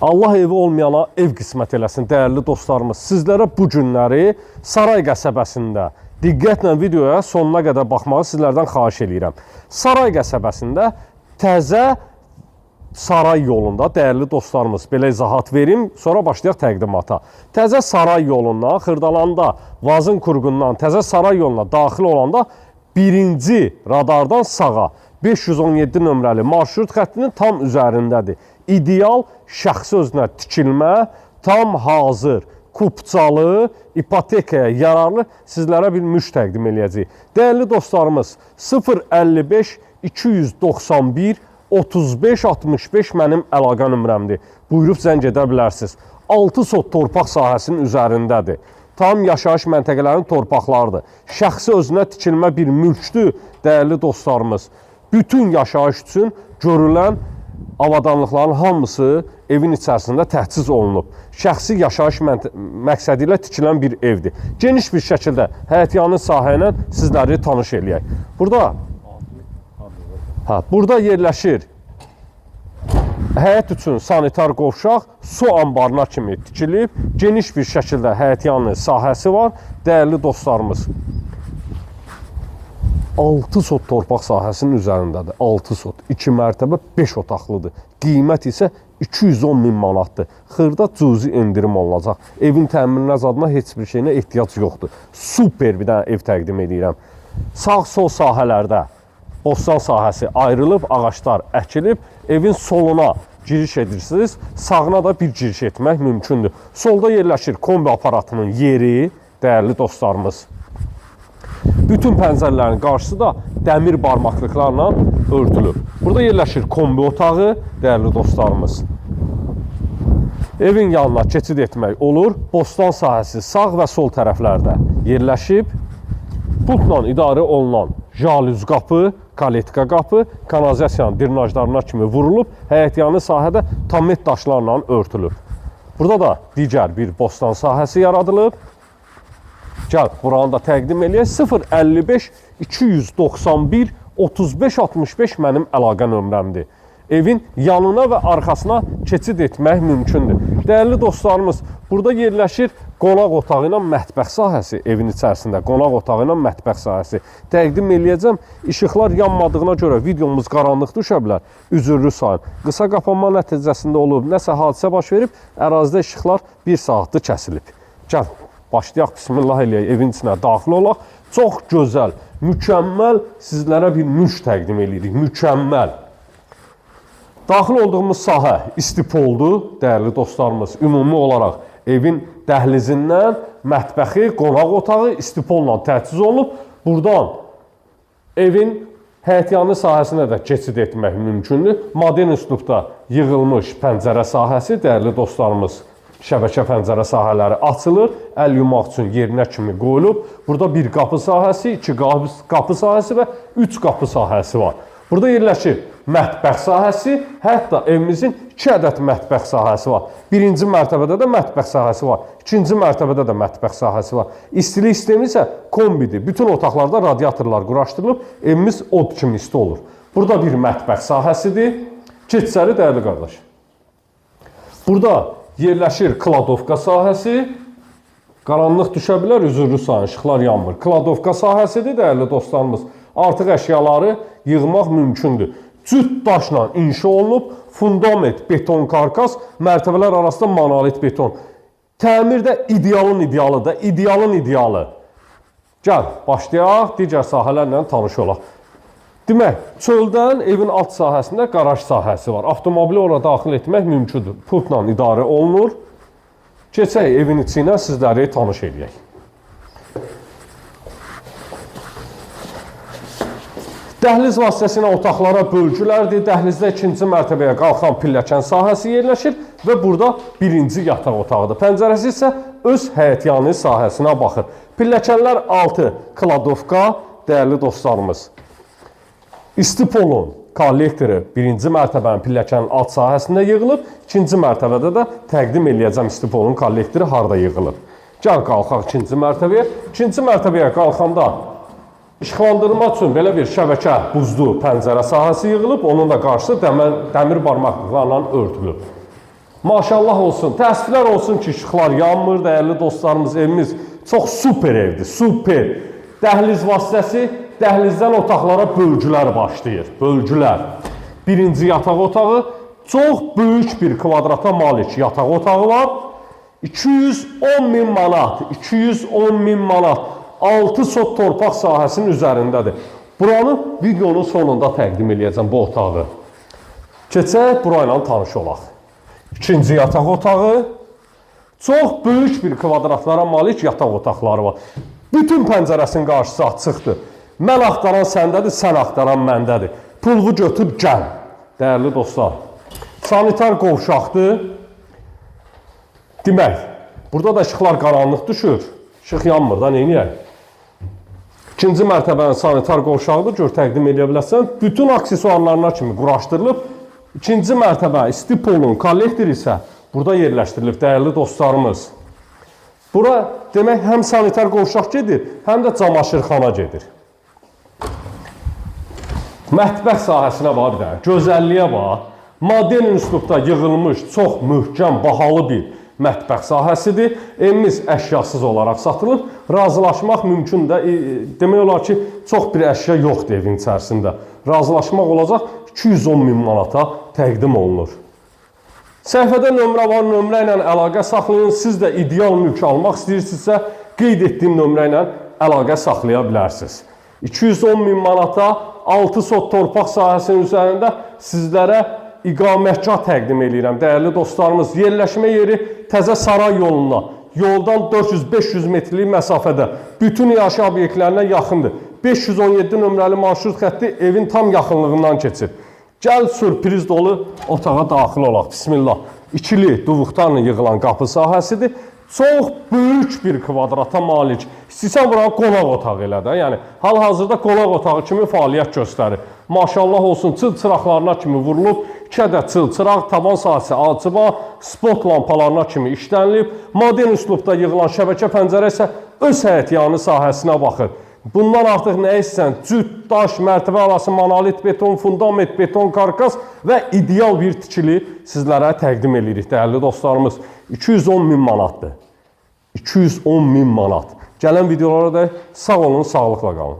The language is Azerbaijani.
Allah evi olmayana ev qismət eləsin, dəyərli dostlarımız. Sizlərə bu günləri Saray qəsəbəsində diqqətlə videoya sonuna qədər baxmağı sizlərdən xahiş edirəm. Saray qəsəbəsində təzə Saray yolunda, dəyərli dostlarımız, belə izahat verim, sonra başlayaq təqdimata. Təzə Saray yolundan, Xırdalanda, Vazın Qurğundan, təzə Saray yoluna daxil olanda birinci radardan sağa 517 nömrəli marşrut xəttinin tam üzərindədir. İdeal şəxsi özünə tikilmə, tam hazır, kupçalı, ipotekaya yararlı sizlərə bir mülk təqdim eləyəcəyik. Dəyərli dostlarımız, 055 291 35 65 mənim əlaqə nömrəmdir. Buyurub zəng edə bilərsiniz. 6 sot torpaq sahəsinin üzərindədir. Tam yaşayış məntəqələrinin torpaqlarıdır. Şəxsi özünə tikilmə bir mülkdür, dəyərli dostlarımız. Bütün yaşayış üçün görülən avadanlıqların hamısı evin içərisində təhciz olunub. Şəxsi yaşayış məqsədi ilə tikilən bir evdir. Geniş bir şəkildə həyətyanı sahə ilə sizləri tanış eləyək. Burada yerləşir həyət üçün sanitar qovşaq, su anbarına kimi tikilib. Geniş bir şəkildə həyətyanı sahəsi var. Dəyərli dostlarımız, 6 sot torpaq sahəsinin üzərindədir. 6 sot, 2 mərtəbə, 5 otaqlıdır. Qiymət isə 210 min manatdır. Xırda cüzi endirim olunacaq. Evin təminat zadına heç bir şeyinə ehtiyac yoxdur. Super bir dənə ev təqdim edirəm. Sağ-sol sahələrdə bostan sahəsi ayrılıb, ağaçlar əkilib. Evin soluna giriş edirsiniz, sağına da bir giriş etmək mümkündür. Solda yerləşir kombi aparatının yeri, dəyərli dostlarımız. Bütün pəncərələrin qarşısı da dəmir barmaqlıqlarla örtülür. Burada yerləşir kombi otağı, dəyərli dostlarımız. Evin yanına keçid etmək olur. Bostan sahəsi sağ və sol tərəflərdə yerləşib. Pultla idarə olunan jalüz qapı, kaletka qapı, kanalizasiyanın drenajlarına kimi vurulub, həyətyanı sahədə tamet daşlarla örtülüb. Burada da digər bir bostan sahəsi yaradılıb. Gəl, buranı da təqdim eləyək. 055 291 35 65 mənim əlaqə nömrəmdir. Evin yanına və arxasına keçid etmək mümkündür. Dəyərli dostlarımız, burada yerləşir qonaq otağı ilə mətbəx sahəsi. Evin içərisində qonaq otağı ilə mətbəx sahəsi. Təqdim eləyəcəm. İşıqlar yanmadığına görə videomuz qaranlıq düşə bilər. Üzürlü sayın. Qısa qapanma nəticəsində olub, nəsə hadisə baş verib, ərazidə işıqlar 1 saatdır kəsilib. Gəl. Başlayaq, bismillah eləyək, evin içinə daxil olaq. Çox gözəl, mükəmməl sizlərə bir mülk təqdim eləyirik. Mükəmməl. Daxil olduğumuz sahə istipoldur, dəyərli dostlarımız. Ümumi olaraq evin dəhlizindən mətbəxi, qonaq otağı istipolla təchiz olunub. Buradan evin həyətyanı sahəsinə də keçid etmək mümkündür. Modern üslubda yığılmış pəncərə sahəsi, dəyərli dostlarımız. Şəbəkə pəncərə sahələri açılır, əl yumaq üçün yerinə kimi qoyulub. Burada bir qapı sahəsi, 2 qapı sahəsi və 3 qapı sahəsi var. Burada yerləşir mətbəx sahəsi, hətta evimizin 2 ədəd mətbəx sahəsi var. Birinci mərtəbədə də mətbəx sahəsi var, ikinci mərtəbədə də mətbəx sahəsi var. İstilik sistemi isə kombidir. Bütün otaqlarda radiatorlar quraşdırılıb, evimiz od kimi isti olur. Burada bir mətbəx sahəsidir. Keçsəli, dəyərli qardaş. Burada yerləşir kladovka sahəsi. Qaranlıq düşə bilər, üzürlü sayın, işıqlar yanmır. Kladovka sahəsidir, dəyərli dostlarımız. Artıq əşyaları yığmaq mümkündür. Cüt daşla inşa olunub, fundament, beton karkas, mərtəbələr arasında monolit beton. Təmir də idealın idealıdır, idealın idealı. Gəl, başlayaq, digər sahələrlə tanış olaq. Demək, çöldən evin alt sahəsində qaraj sahəsi var. Avtomobili ora daxil etmək mümkündür. Pultla idarə olunur. Keçək evin içi ilə sizləri tanış edək. Dəhliz vasitəsilə otaqlara bölgülərdir. Dəhlizdə 2-ci mərtəbəyə qalxan pilləkən sahəsi yerləşir və burada 1-ci yataq otağıdır. Pəncərəsi isə öz həyətyanı sahəsinə baxır. Pilləkənlər 6 kladovka, dəyərli dostlarımız. İstipolun kollektoru 1-ci mərtəbənin pilləkənin alt sahəsində yığılıb, 2-ci mərtəbədə də təqdim eləyəcəm istipolun kollektoru harada yığılıb. Gəl qalxaq 2-ci mərtəbəyə. 2-ci mərtəbəyə qalxanda İşıqlandırma üçün belə bir şəbəkə buzlu pəncərə sahəsi yığılıb, onun da qarşısı dəmir barmaqlıqlarla örtülüb. Maşallah olsun, təəssüflər olsun ki, işıqlar yanmır, dəyərli dostlarımız, evimiz çox super evdir, super. Dəhliz vasitəsi, dəhlizdən otaqlara bölgülər başlayır, bölgülər. Birinci yataq otağı, çox böyük bir kvadrata malik yataq otağı var. 210.000 manat, 210.000 manat, 6 sot torpaq sahəsinin üzərindədir. Buranı videonun sonunda təqdim edəcəm bu otağı. Keçək, burayla tanış olaq. İkinci yataq otağı, çox böyük bir kvadratlara malik yataq otaqları var. Bütün pəncərəsinin qarşısı açıqdır. Mən axtaran səndədir, sən axtaran məndədir. Pulvu götür, gəl. Dəyərli dostlar, sanitar qovşaqdır. Demək, burada da işıqlar qaranlıq düşür. İşıq yanmır da, neyniyək? İkinci mərtəbənin sanitar qovşağıdır, gör təqdim edə biləsən. Bütün aksesuarlarına kimi quraşdırılıb. İkinci mərtəbə isti polun kollektor isə burada yerləşdirilib, dəyərli dostlarımız. Bura demək həm sanitar qovşaq gedir, həm də camaşırxana gedir. Mətbəx sahəsinə bax bir dənə, gözəlliyə bax. Modern üslubda yığılmış, çox möhkəm, bahalı bir mətbəx sahəsidir. Evimiz əşyasız olaraq satılır. Razılaşmaq mümkün də, demək olar ki, çox bir əşya yoxdur evin içərisində. Razılaşmaq olacaq, 210.000 manata təqdim olunur. Səhifədə nömrə var, nömrə ilə əlaqə saxlayın. Siz də ideal mülk almaq istəyirsinizsə, qeyd etdiyim nömrə ilə əlaqə saxlaya bilərsiniz. 210.000 manata 6 sot torpaq sahəsinin üzərində sizlərə iqamətgah təqdim edirəm. Dəyərli dostlarımız, yerləşmə yeri Təzə Saray yoluna, yoldan 400-500 metrlik məsafədə, bütün yaşayış obyektlərinə yaxındır. 517 nömrəli marşrut xətti evin tam yaxınlığından keçir. Gəl sürpriz dolu otağa daxil olaq. Bismillah. İkili duvuqlarla yığılan qapı sahəsidir. Çox böyük bir kvadrata malik. İstəyirsən buranı qonaq otağı elə də. Yəni, hal-hazırda qonaq otağı kimi fəaliyyət göstərir. Maşallah olsun, çıl çıraqlarına kimi vurulub. 2 ədəd çıl çıraq, tavan sahəsi alçıba, spot lampalarına kimi işlənilib. Modern üslubda yığılan şəbəkə pəncərə isə öz həyətyanı sahəsinə baxır. Bundan artıq nə istəyirsən? Cüt, daş, mərtəbə arası monolit beton, fundament, beton, karkas və ideal bir tikili sizlərə təqdim edirik, dəyərli dostlarımız. 210.000 manatdır. 210.000 manat. Gələn videolara da sağ olun, sağlıqla qalın.